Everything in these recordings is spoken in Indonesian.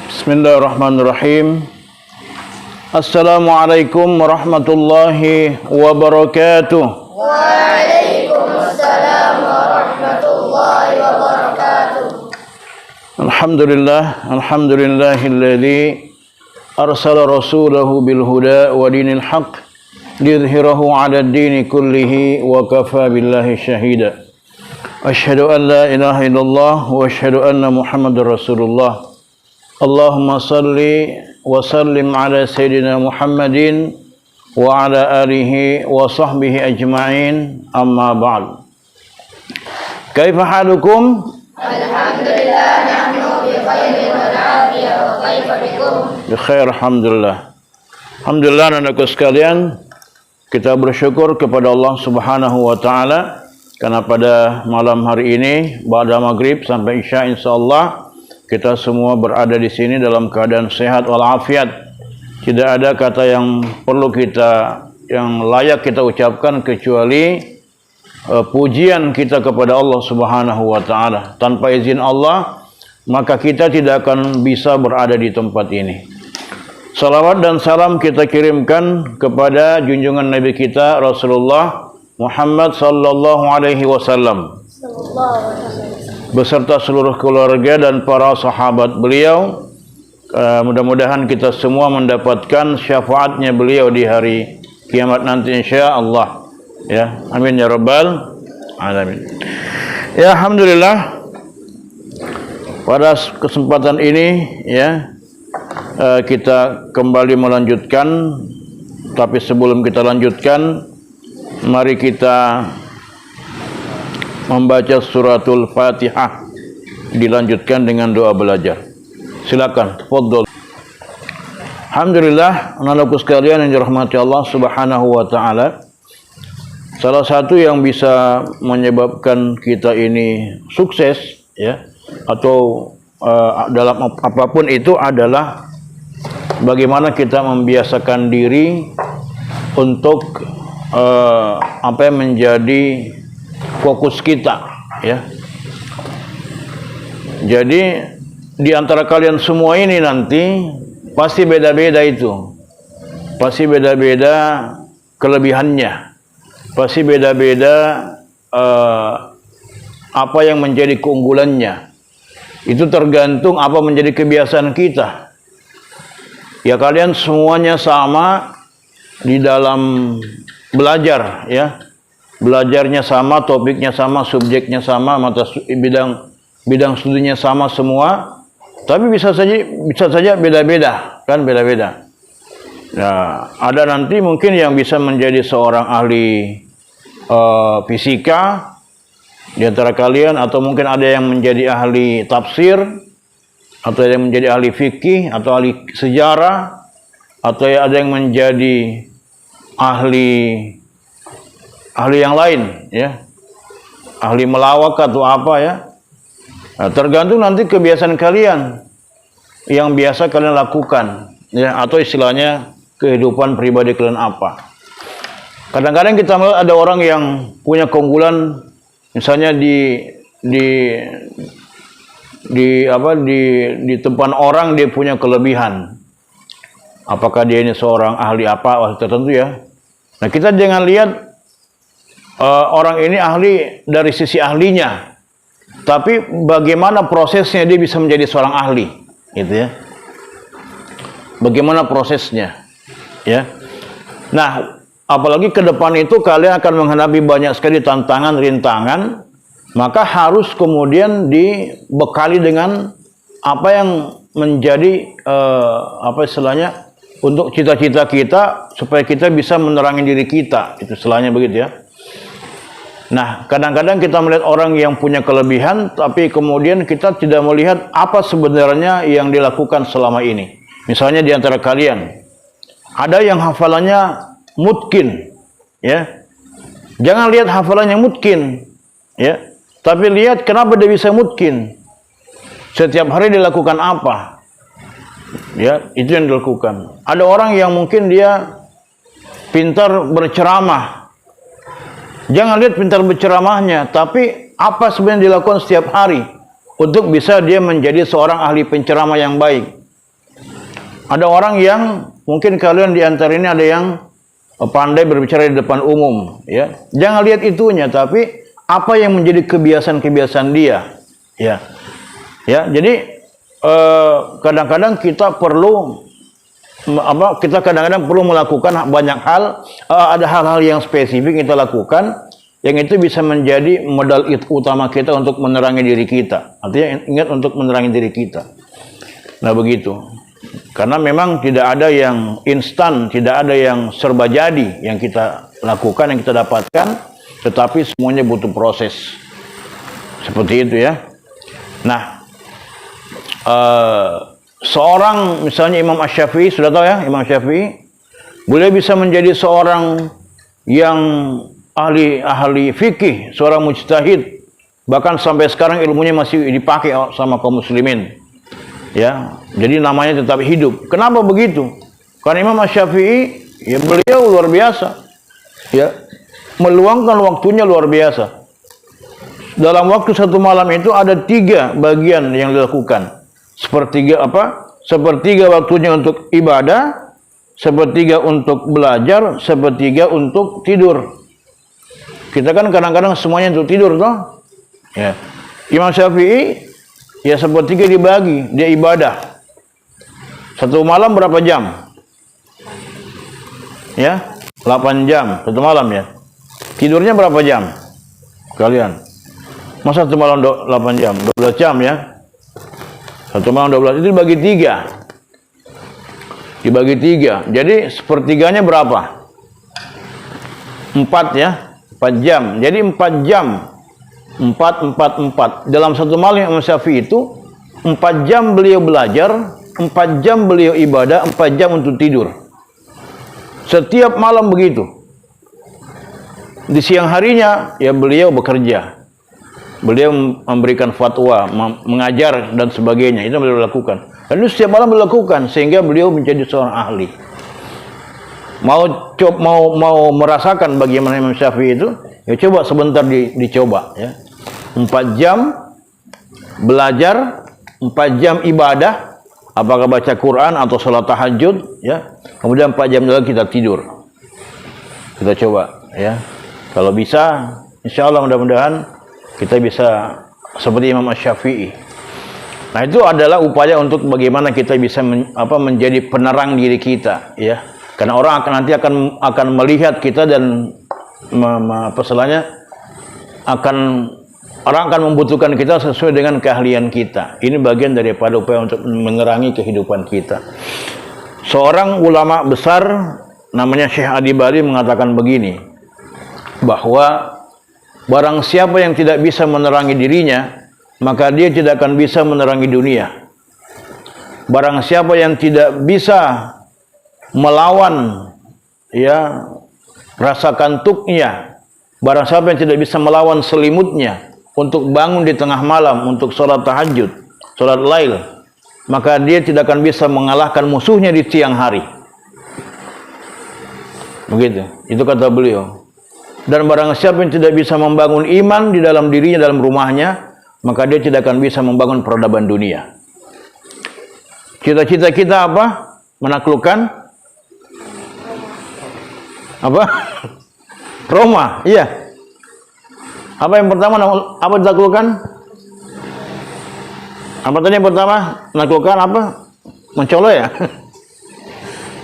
Bismillahirrahmanirrahim. Assalamualaikum warahmatullahi wabarakatuh. Waalaikumsalam warahmatullahi wabarakatuh. Alhamdulillahilladzi arsala rasulahu bil huda wa dinil haqq liyudhhirahu 'ala ad-dini kullihi wa kafa billahi syahida. Asyhadu an la ilaha illallah wa asyhadu anna Muhammadar Rasulullah. Allahumma salli wa sallim ala Sayyidina Muhammadin wa ala alihi wa sahbihi ajma'in, amma ba'd. Kaifa halukum? Alhamdulillah, nahnu bi khairin wal afiyah, wa kaifa bikum? Bi khair, alhamdulillah. Alhamdulillah, anak-anakku sekalian, kita bersyukur kepada Allah Subhanahu wa taala karena pada malam hari ini ba'da maghrib sampai isya insyaallah kita semua berada di sini dalam keadaan sehat walafiat. Tidak ada kata yang perlu yang layak kita ucapkan kecuali pujian kita kepada Allah Subhanahu wa taala. Tanpa izin Allah, maka kita tidak akan bisa berada di tempat ini. Salawat dan salam kita kirimkan kepada junjungan Nabi kita Rasulullah Muhammad sallallahu alaihi wasallam beserta seluruh keluarga dan para sahabat beliau. Mudah-mudahan kita semua mendapatkan syafaatnya beliau di hari kiamat nanti insyaallah. Ya, amin ya rabbal alamin. Ya, alhamdulillah. Pada kesempatan ini ya kita kembali melanjutkan, tapi sebelum kita lanjutkan mari kita membaca suratul Fatihah, dilanjutkan dengan doa belajar. Silakan, tafadhol. Alhamdulillah, anak-anakku sekalian yang dirahmati Allah Subhanahu wa taala. Salah satu yang bisa menyebabkan kita ini sukses ya atau dalam apapun itu adalah bagaimana kita membiasakan diri untuk apa yang menjadi fokus kita ya. Jadi di antara kalian semua ini nanti pasti beda-beda itu. Pasti beda-beda kelebihannya. Pasti beda-beda apa yang menjadi keunggulannya. Itu tergantung apa menjadi kebiasaan kita. Ya, kalian semuanya sama di dalam belajar ya. Belajarnya sama, topiknya sama, subjeknya sama, bidang studinya sama semua, tapi bisa saja beda-beda, kan beda-beda. Nah, ada nanti mungkin yang bisa menjadi seorang ahli fisika di antara kalian, atau mungkin ada yang menjadi ahli tafsir, atau yang menjadi ahli fikih, atau ahli sejarah, atau ada yang menjadi ahli yang lain ya, ahli melawak atau apa ya. Nah, tergantung nanti kebiasaan kalian yang biasa kalian lakukan ya, atau istilahnya kehidupan pribadi kalian apa. Kadang-kadang kita melihat ada orang yang punya keunggulan, misalnya di tempat orang dia punya kelebihan. Apakah dia ini seorang ahli apa tertentu ya. Nah, kita jangan lihat orang ini ahli dari sisi ahlinya, tapi bagaimana prosesnya dia bisa menjadi seorang ahli, gitu ya. Bagaimana prosesnya, ya. Nah, apalagi ke depan itu kalian akan menghadapi banyak sekali tantangan, rintangan, maka harus kemudian dibekali dengan apa yang menjadi apa istilahnya untuk cita-cita kita supaya kita bisa menerangi diri kita, itu istilahnya begitu ya. Nah, kadang-kadang kita melihat orang yang punya kelebihan, tapi kemudian kita tidak melihat apa sebenarnya yang dilakukan selama ini. Misalnya di antara kalian, ada yang hafalannya mutkin, ya. Jangan lihat hafalannya mutkin, ya. Tapi lihat kenapa dia bisa mutkin. Setiap hari dilakukan apa? Ya, itu yang dilakukan. Ada orang yang mungkin dia pintar berceramah. Jangan lihat pintar berceramahnya, tapi apa sebenarnya dilakukan setiap hari untuk bisa dia menjadi seorang ahli penceramah yang baik. Ada orang yang mungkin kalian di antara ini ada yang pandai berbicara di depan umum, ya. Jangan lihat itunya, tapi apa yang menjadi kebiasaan-kebiasaan dia, ya. Ya, jadi kadang-kadang kita perlu kita kadang-kadang perlu melakukan banyak hal, ada hal-hal yang spesifik kita lakukan yang itu bisa menjadi modal utama kita untuk menerangi diri kita. Artinya ingat untuk menerangi diri kita. Nah, begitu. Karena memang tidak ada yang instan, tidak ada yang serba jadi yang kita lakukan, yang kita dapatkan, tetapi semuanya butuh proses. Seperti itu ya. Nah, seorang misalnya Imam Asy-Syafi'i, sudah tahu ya Imam Syafi'i, beliau bisa menjadi seorang yang ahli fikih, seorang mujtahid, bahkan sampai sekarang ilmunya masih dipakai sama kaum muslimin. Ya, jadi namanya tetap hidup. Kenapa begitu? Karena Imam Asy-Syafi'i, ya beliau luar biasa. Ya, meluangkan waktunya luar biasa. Dalam waktu satu malam itu ada 3 bagian yang dilakukan. Sepertiga waktunya untuk ibadah, sepertiga untuk belajar, sepertiga untuk tidur. Kita kan kadang-kadang semuanya untuk tidur, toh? Ya. Imam Syafi'i, ya sepertiga dibagi, dia ibadah. Satu malam berapa jam? Ya, 8 jam satu malam ya. Tidurnya berapa jam? Kalian? Masa satu malam 8 jam? 12 jam ya. Satu malam 12 itu dibagi 3. Dibagi 3. Jadi sepertiganya berapa? 4 ya. 4 jam. Jadi 4 jam. 4. Dalam satu malam Imam Syafi'i itu 4 jam beliau belajar, 4 jam beliau ibadah, 4 jam untuk tidur. Setiap malam begitu. Di siang harinya ya beliau bekerja. Beliau memberikan fatwa, mengajar dan sebagainya. Itu beliau lakukan. Dan itu setiap malam beliau lakukan sehingga beliau menjadi seorang ahli. Mau merasakan bagaimana Imam Syafi'i itu, ya coba sebentar dicoba ya. 4 jam belajar, 4 jam ibadah, apakah baca Quran atau salat tahajud ya. Kemudian 4 jam lagi kita tidur. Kita coba ya. Kalau bisa, insyaallah mudah-mudahan kita bisa seperti Imam Asy-Syafi'i. Nah, itu adalah upaya untuk bagaimana kita bisa menjadi penerang diri kita ya. Karena orang nanti akan melihat kita dan orang akan membutuhkan kita sesuai dengan keahlian kita. Ini bagian daripada upaya untuk menerangi kehidupan kita. Seorang ulama besar namanya Syekh Adi Bari mengatakan begini, bahwa barang siapa yang tidak bisa menerangi dirinya, maka dia tidak akan bisa menerangi dunia. Barang siapa yang tidak bisa melawan ya rasa kantuknya, barang siapa yang tidak bisa melawan selimutnya untuk bangun di tengah malam untuk sholat tahajud, sholat lail, maka dia tidak akan bisa mengalahkan musuhnya di siang hari. Begitu, itu kata beliau. Dan barang siapa yang tidak bisa membangun iman di dalam dirinya, dalam rumahnya, maka dia tidak akan bisa membangun peradaban dunia. Cita-cita kita apa? Menaklukkan apa? Roma, iya. Apa yang pertama? Apa ditaklukkan? Apa tadi yang pertama? Menaklukkan apa? Mencolok ya?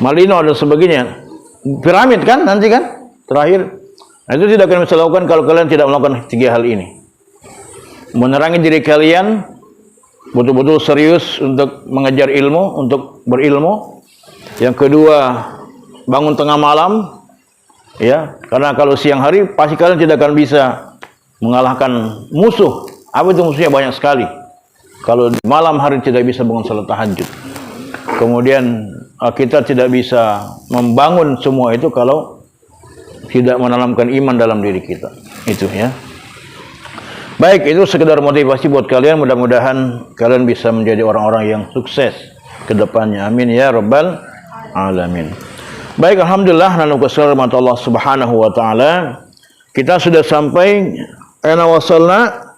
Malino dan sebagainya. Piramid kan nanti kan? Terakhir. Nah, itu tidak akan bisa lakukan kalau kalian tidak melakukan 3 hal ini. Menerangi diri kalian, betul-betul serius untuk mengejar ilmu, untuk berilmu. Yang kedua, bangun tengah malam, ya, karena kalau siang hari pasti kalian tidak akan bisa mengalahkan musuh. Apa itu musuhnya? Banyak sekali. Kalau di malam hari tidak bisa bangun salat tahajud. Kemudian kita tidak bisa membangun semua itu kalau tidak menanamkan iman dalam diri kita. Itu ya. Baik, itu sekedar motivasi buat kalian. Mudah-mudahan kalian bisa menjadi orang-orang yang sukses ke depannya. Amin ya rabbal alamin. Baik, alhamdulillah, nanu keselamatan Allah Subhanahu wa taala. Kita sudah sampai ana wasalna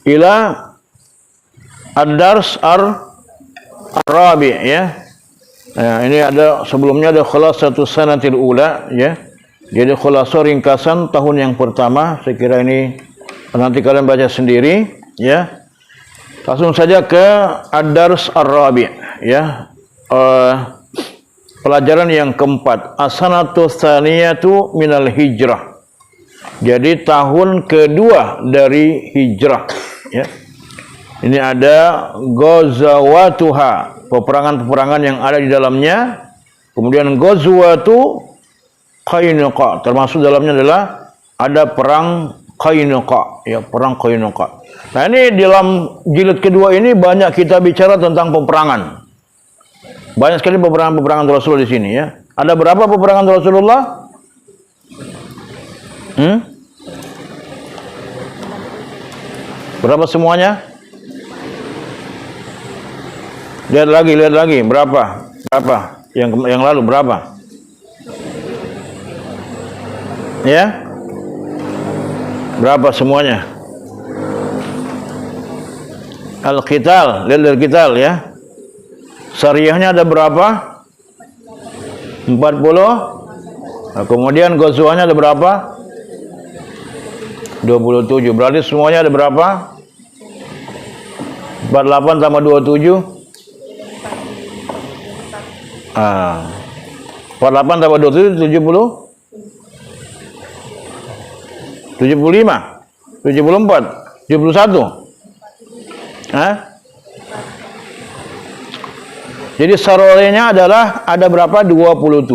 ila ad-dars ar-rabi' ya. Ya, ini ada sebelumnya ada khulasatus sanatil ula ya. Jadi khulasa ringkasan tahun yang pertama. Saya kira ini nanti kalian baca sendiri ya. Langsung saja ke ad-dars ar-rabi' ya. Pelajaran yang keempat, as-sanatus tsaniyatu minal hijrah. Jadi tahun kedua dari hijrah ya. Ini ada ghazawatuha, peperangan-peperangan yang ada di dalamnya. Kemudian ghazwatu Qainuqa, termasuk dalamnya adalah ada perang Qainuqa, ya, perang Qainuqa. Nah, ini dalam jilid kedua ini banyak kita bicara tentang peperangan. Banyak sekali peperangan-peperangan Rasulullah di sini ya. Ada berapa peperangan Rasulullah? Berapa semuanya? Lihat lagi, berapa? Yang lalu berapa? Ya? Berapa semuanya? Al-Qital, lihat Al-Qital ya. Syariahnya ada berapa? 40. Nah, kemudian ghazwanya ada berapa? 27. Berarti semuanya ada berapa? 48 tambah 27. 48 tambah 27 70. 75. 74. 71. Jadi sarolenya adalah ada berapa? 27.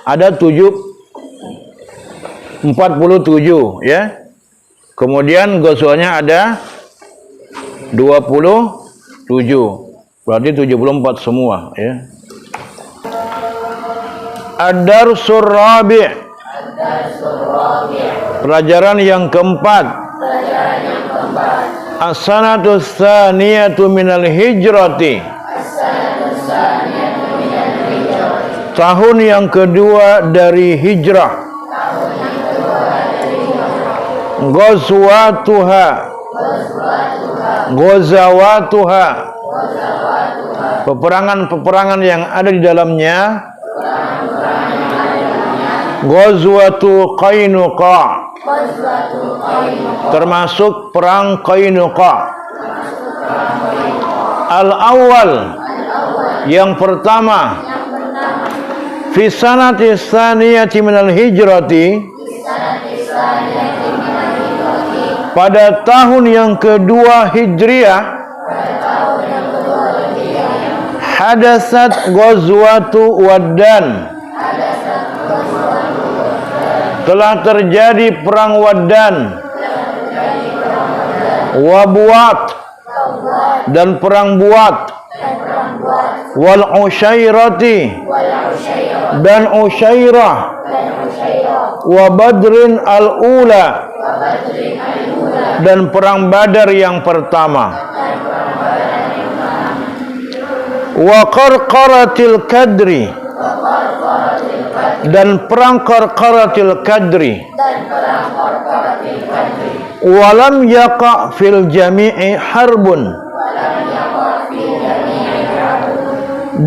Ada 47 ya. Kemudian ghazwanya ada 27. Berarti 74 semua ya. Ad-darsur rabi'. Pelajaran yang keempat. As-sanatus tsaniyatu minal hijrati. Tahun yang kedua dari hijrah. Ghazwatuha. Peperangan-peperangan yang ada di dalamnya. Ghazwatu Qainuqa, termasuk perang Qainuqa. Al-awwal, yang pertama, fi sanati tsaniyati minal hijrati, pada tahun yang kedua hijriah, hadasat ghazwatu Waddan, telah terjadi perang Waddan, wa Buat, dan perang Buat, wal Usyairati, dan Usyairah, wa Badrin al-ula, dan perang Badar yang pertama, wa Qarqaratil Kadri, dan perang Qarqaratil Kadri, walam yaqa fil jami'i harbun,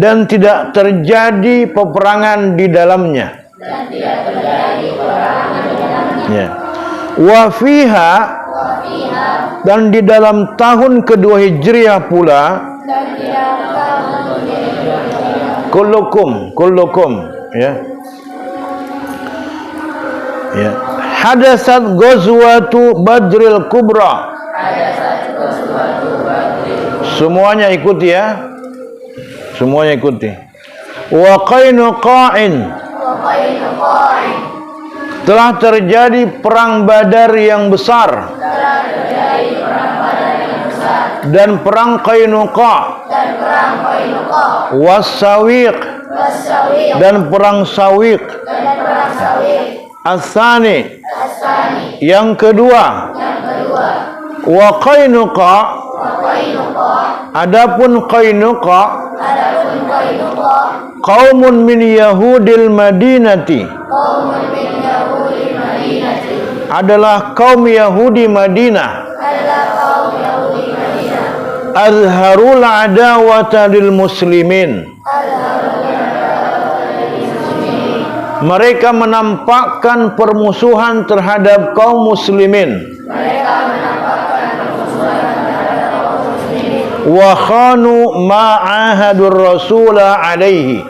dan tidak terjadi peperangan di dalamnya. Ya. Wa fiha, dan di dalam tahun kedua hijriah pula, kullukum ya. Ya. Hadasat ghazwatu Badril Kubra. Semuanya ikuti ya. Semuanya ikuti. Wa Qainuqa'in, telah terjadi perang Badar yang besar, dan perang Qainuqa, was-Sawiq, dan perang Sawiq. As-sani, yang kedua, wa Qainuqa, adapun Qainuqa, qaumun min Yahudil Madinati, adalah kaum Yahudi Madinah, azharul adawata lil muslimin, Mereka menampakkan permusuhan terhadap kaum muslimin. Wa khanu ma'ahadur rasula alaihi.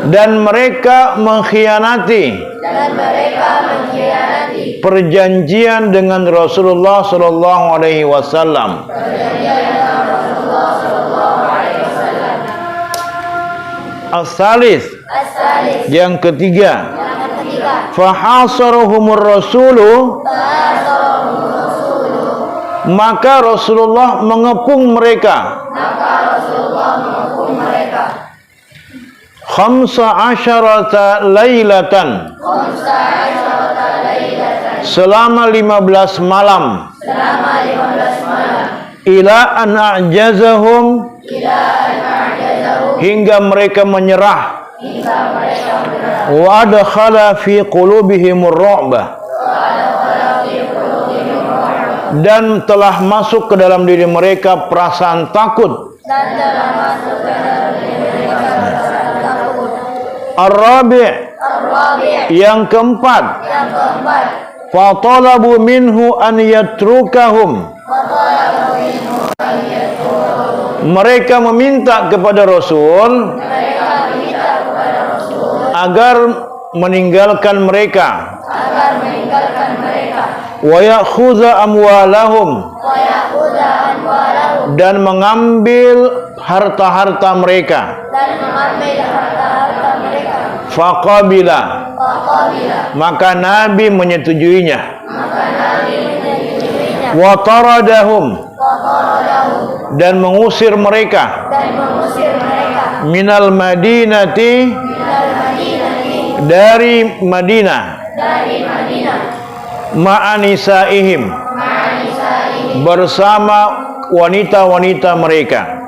Dan mereka mengkhianati perjanjian dengan Rasulullah sallallahu alaihi wasallam. As-salis, yang ketiga, fahasarahumur rasulu, maka Rasulullah mengepung mereka. Khamsa asyarata lailatan, selama 15 malam. Ila an a'jazahum, hingga mereka menyerah. Wa adkhala fi qulubihimur ru'bah, dan telah masuk ke dalam diri mereka perasaan takut. Ar-rabi', yang keempat, fatalabu minhu an yatrukahum, mereka meminta kepada Rasul agar meninggalkan mereka. Wa ya'khudha amwalahum, dan mengambil harta-harta mereka. Faqabila, maka Nabi menyetujuinya. Wa taradahum, dan mengusir mereka. Minal madinati, dari Madinah. Ma'anisaihim, bersama wanita-wanita mereka.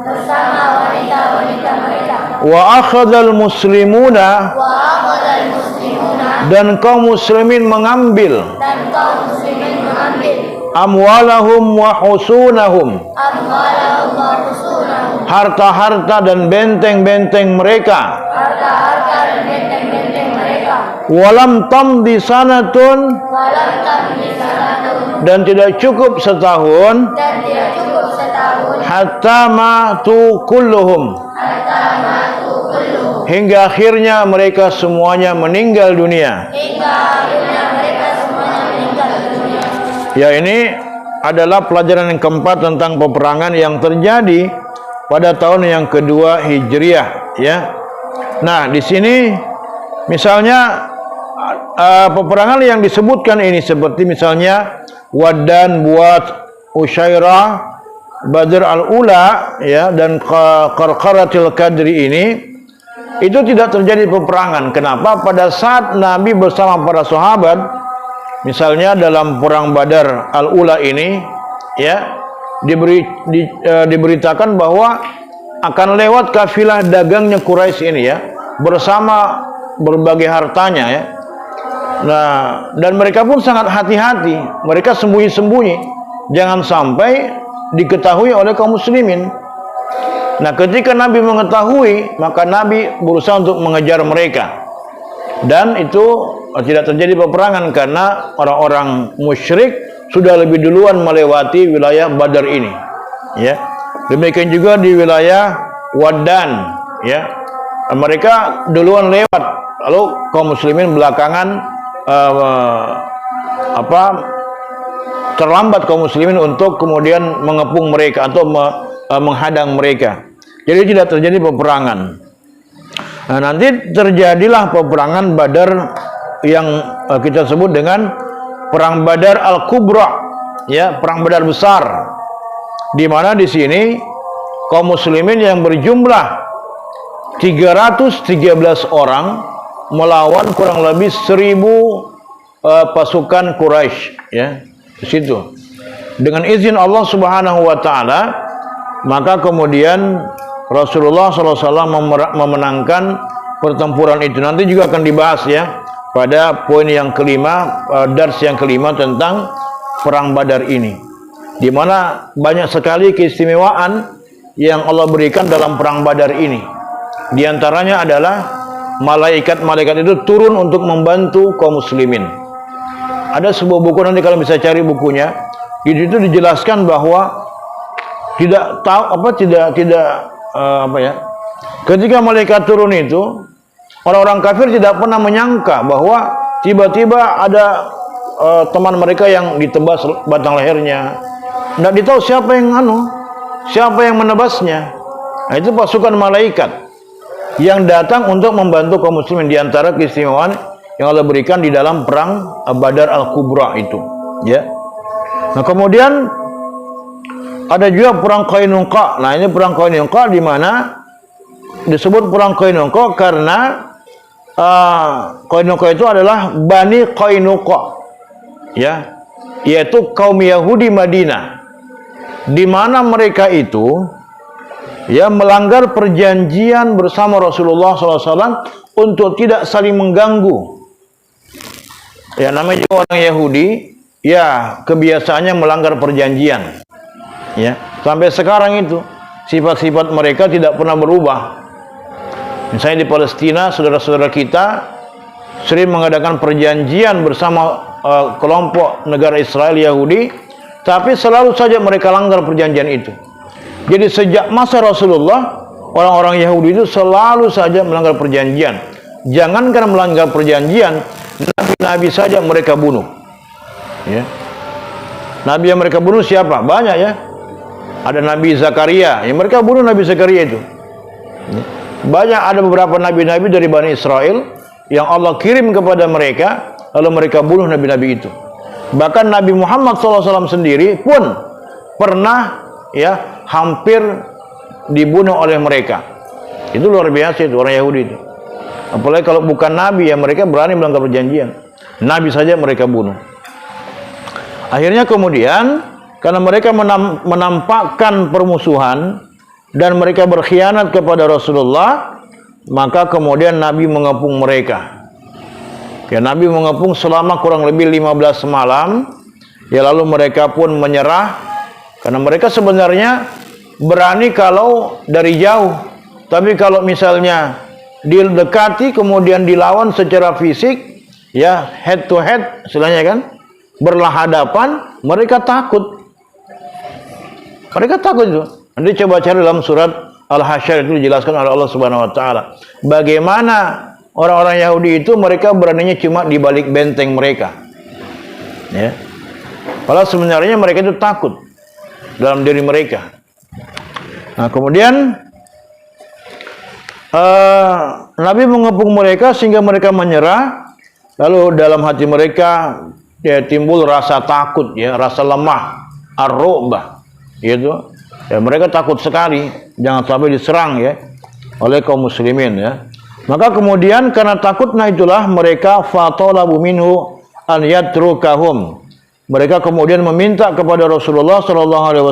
Wa akhadhal muslimuna, dan kaum muslimin mengambil amwalahum wa husunahum, harta-harta dan benteng-benteng mereka. Walam tamdi sanatun, dan tidak cukup setahun. Hatta matu kulluhum, hingga akhirnya mereka semuanya meninggal dunia. Ya, ini adalah pelajaran yang keempat tentang peperangan yang terjadi pada tahun yang kedua Hijriah, ya. Nah, di sini misalnya peperangan yang disebutkan ini seperti misalnya Waddan, Buat, Usyairah, Badr al-Ula, ya, dan Qarqaratil Qadri ini, itu tidak terjadi peperangan. Kenapa? Pada saat Nabi bersama para sahabat, misalnya dalam perang Badar al-Ula ini, ya, diberitakan bahwa akan lewat kafilah dagangnya Quraisy ini, ya, bersama berbagai hartanya, ya. Nah, dan mereka pun sangat hati-hati. Mereka sembunyi-sembunyi, jangan sampai diketahui oleh kaum muslimin. Nah, ketika Nabi mengetahui, maka Nabi berusaha untuk mengejar mereka. Dan itu tidak terjadi peperangan karena orang-orang musyrik sudah lebih duluan melewati wilayah Badar ini, ya. Demikian juga di wilayah Waddan, ya. Mereka duluan lewat, lalu kaum muslimin belakangan terlambat kaum muslimin untuk kemudian mengepung mereka atau menghadang mereka. Jadi tidak terjadi peperangan. Nah, nanti terjadilah peperangan Badar yang kita sebut dengan perang Badar Al-Kubra, ya, perang Badar besar. Di mana di sini kaum muslimin yang berjumlah 313 orang melawan kurang lebih 1000 pasukan Quraisy, ya. Di situ dengan izin Allah Subhanahu wa taala, maka kemudian Rasulullah SAW memenangkan pertempuran itu. Nanti juga akan dibahas, ya, pada poin yang kelima, dars yang kelima tentang perang Badar ini, di mana banyak sekali keistimewaan yang Allah berikan dalam perang Badar ini. Di antaranya adalah malaikat-malaikat itu turun untuk membantu kaum muslimin. Ada sebuah buku, nanti kalau bisa cari bukunya, di situ dijelaskan bahwa ketika malaikat turun itu, orang-orang kafir tidak pernah menyangka bahwa tiba-tiba ada teman mereka yang ditebas batang lehernya. Tidak ditahu siapa yang menebasnya. Nah, itu pasukan malaikat yang datang untuk membantu kaum muslimin. Di antara keistimewaan yang Allah berikan di dalam perang Badar Al-Kubra itu, ya. Nah, kemudian ada juga perang Qainuqa. Nah, ini perang Qainuqa di mana disebut perang Qainuqa karena Qainuqa itu adalah Bani Qainuqa, ya, yaitu kaum Yahudi Madinah, di mana mereka itu ya melanggar perjanjian bersama Rasulullah SAW untuk tidak saling mengganggu. Ya, namanya juga orang Yahudi, ya kebiasaannya melanggar perjanjian. Ya, sampai sekarang itu sifat-sifat mereka tidak pernah berubah. Misalnya di Palestina, saudara-saudara kita sering mengadakan perjanjian bersama kelompok negara Israel Yahudi, tapi selalu saja mereka langgar perjanjian itu. Jadi sejak masa Rasulullah, orang-orang Yahudi itu selalu saja melanggar perjanjian. Jangankan melanggar perjanjian, nabi-nabi saja mereka bunuh. Ya. Nabi yang mereka bunuh siapa? Banyak, ya. Ada Nabi Zakaria, yang mereka bunuh Nabi Zakaria itu. Ya. Banyak, ada beberapa nabi-nabi dari Bani Israel yang Allah kirim kepada mereka, lalu mereka bunuh nabi-nabi itu. Bahkan Nabi Muhammad SAW sendiri pun pernah, ya, hampir dibunuh oleh mereka. Itu luar biasa itu orang Yahudi itu. Apalagi kalau bukan nabi, ya mereka berani melanggar perjanjian. Nabi saja mereka bunuh. Akhirnya kemudian karena mereka menampakkan permusuhan dan mereka berkhianat kepada Rasulullah, maka kemudian Nabi mengepung mereka. Ya, Nabi mengepung selama kurang lebih 15 malam. Ya, lalu mereka pun menyerah karena mereka sebenarnya berani kalau dari jauh. Tapi kalau misalnya didekati kemudian dilawan secara fisik, ya head to head istilahnya kan, berhadapan, mereka takut. Mereka takut itu. Nanti coba cari dalam surat Al-Hasyr, itu dijelaskan oleh Allah Subhanahu wa taala bagaimana orang-orang Yahudi itu mereka beraninya cuma di balik benteng mereka. Ya. Padahal sebenarnya mereka itu takut dalam diri mereka. Nah, kemudian Nabi mengepung mereka sehingga mereka menyerah. Lalu dalam hati mereka ya timbul rasa takut, ya, rasa lemah, ar-ru'bah, gitu. Ya, mereka takut sekali jangan sampai diserang, ya, oleh kaum muslimin, ya. Maka kemudian karena takutnya itulah mereka fatalabu minhu an yatrukahum. Mereka kemudian meminta kepada Rasulullah SAW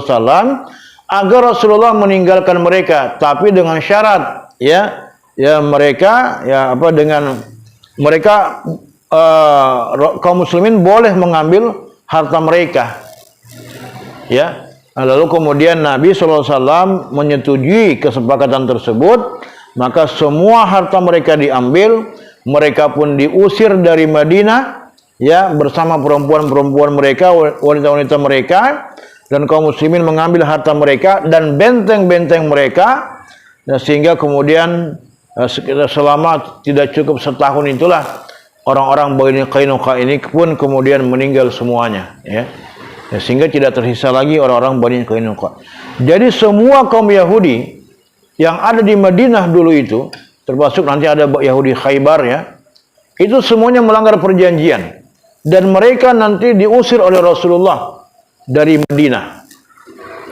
agar Rasulullah meninggalkan mereka, tapi dengan syarat, ya, mereka, ya, dengan mereka kaum muslimin boleh mengambil harta mereka, ya. Lalu kemudian Nabi SAW menyetujui kesepakatan tersebut, maka semua harta mereka diambil, mereka pun diusir dari Madinah, ya, bersama perempuan-perempuan mereka, wanita-wanita mereka, dan kaum muslimin mengambil harta mereka dan benteng-benteng mereka, dan sehingga kemudian selama tidak cukup setahun itulah orang-orang Bani Qainuqa ini pun kemudian meninggal semuanya, ya. Ya, sehingga tidak tersisa lagi orang-orang Bani Qainuqa. Jadi semua kaum Yahudi yang ada di Madinah dulu itu, termasuk nanti ada Yahudi Khaybar, ya, itu semuanya melanggar perjanjian dan mereka nanti diusir oleh Rasulullah dari Madinah.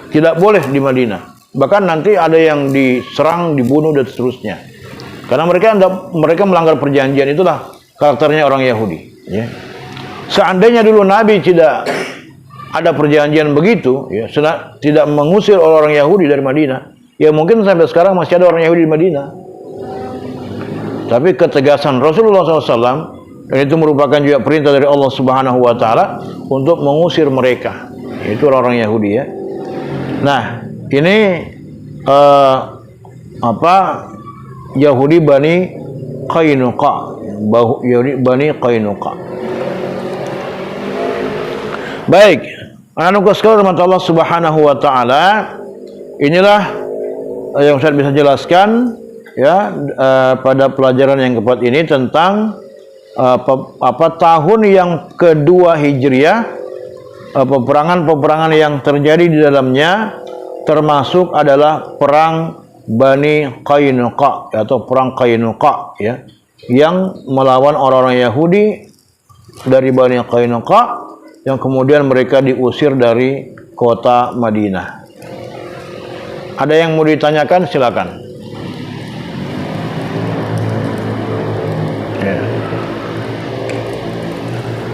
Tidak boleh di Madinah. Bahkan nanti ada yang diserang, dibunuh dan seterusnya. Karena mereka melanggar perjanjian. Itulah karakternya orang Yahudi, ya. Seandainya dulu Nabi tidak ada perjanjian begitu, ya, tidak mengusir orang Yahudi dari Madinah, ya mungkin sampai sekarang masih ada orang Yahudi di Madinah. Tapi ketegasan Rasulullah SAW, dan itu merupakan juga perintah dari Allah Subhanahu wa taala untuk mengusir mereka, itu orang Yahudi, ya. Nah, ini Yahudi Bani Qainuqa. Yahudi Bani Qainuqa. Baik, anak-anak sekalian rahmat Allah Subhanahu wa taala, inilah yang saya bisa jelaskan ya pada pelajaran yang keempat ini tentang tahun yang kedua Hijriah, peperangan-peperangan yang terjadi di dalamnya, termasuk adalah perang Bani Qainuqa atau perang Qainuqa ya, yang melawan orang-orang Yahudi dari Bani Qainuqa yang kemudian mereka diusir dari kota Madinah. Ada yang mau ditanyakan, silakan.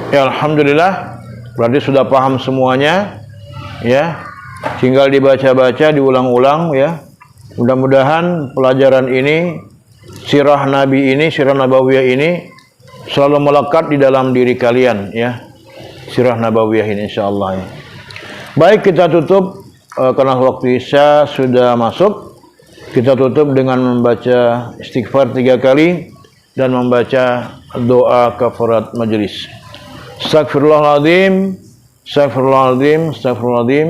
Ya, alhamdulillah, berarti sudah paham semuanya ya. Tinggal dibaca-baca, diulang-ulang ya. Mudah-mudahan pelajaran ini, sirah Nabi ini, sirah Nabawiyah ini selalu melekat di dalam diri kalian ya. Sirah Nabawiyah ini insyaallah ya. Baik, kita tutup karena waktu Isya sudah masuk. Kita tutup dengan membaca istighfar 3 kali dan membaca doa kafarat majelis. Astaghfirullahaladzim, astaghfirullahaladzim, astaghfirullahaladzim.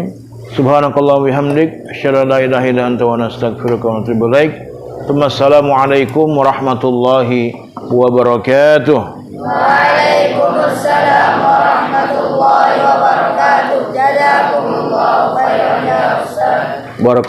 Subhanakallah bihamdik, asyhadu an la ilaha illa anta wa nastaghfiruka wa natubu ilaik. Assalamualaikum warahmatullahi wabarakatuh. Waalaikumsalam warahmatullahi wabarakatuh. Jazakumullahu khairan ya Ustaz. Barakallahu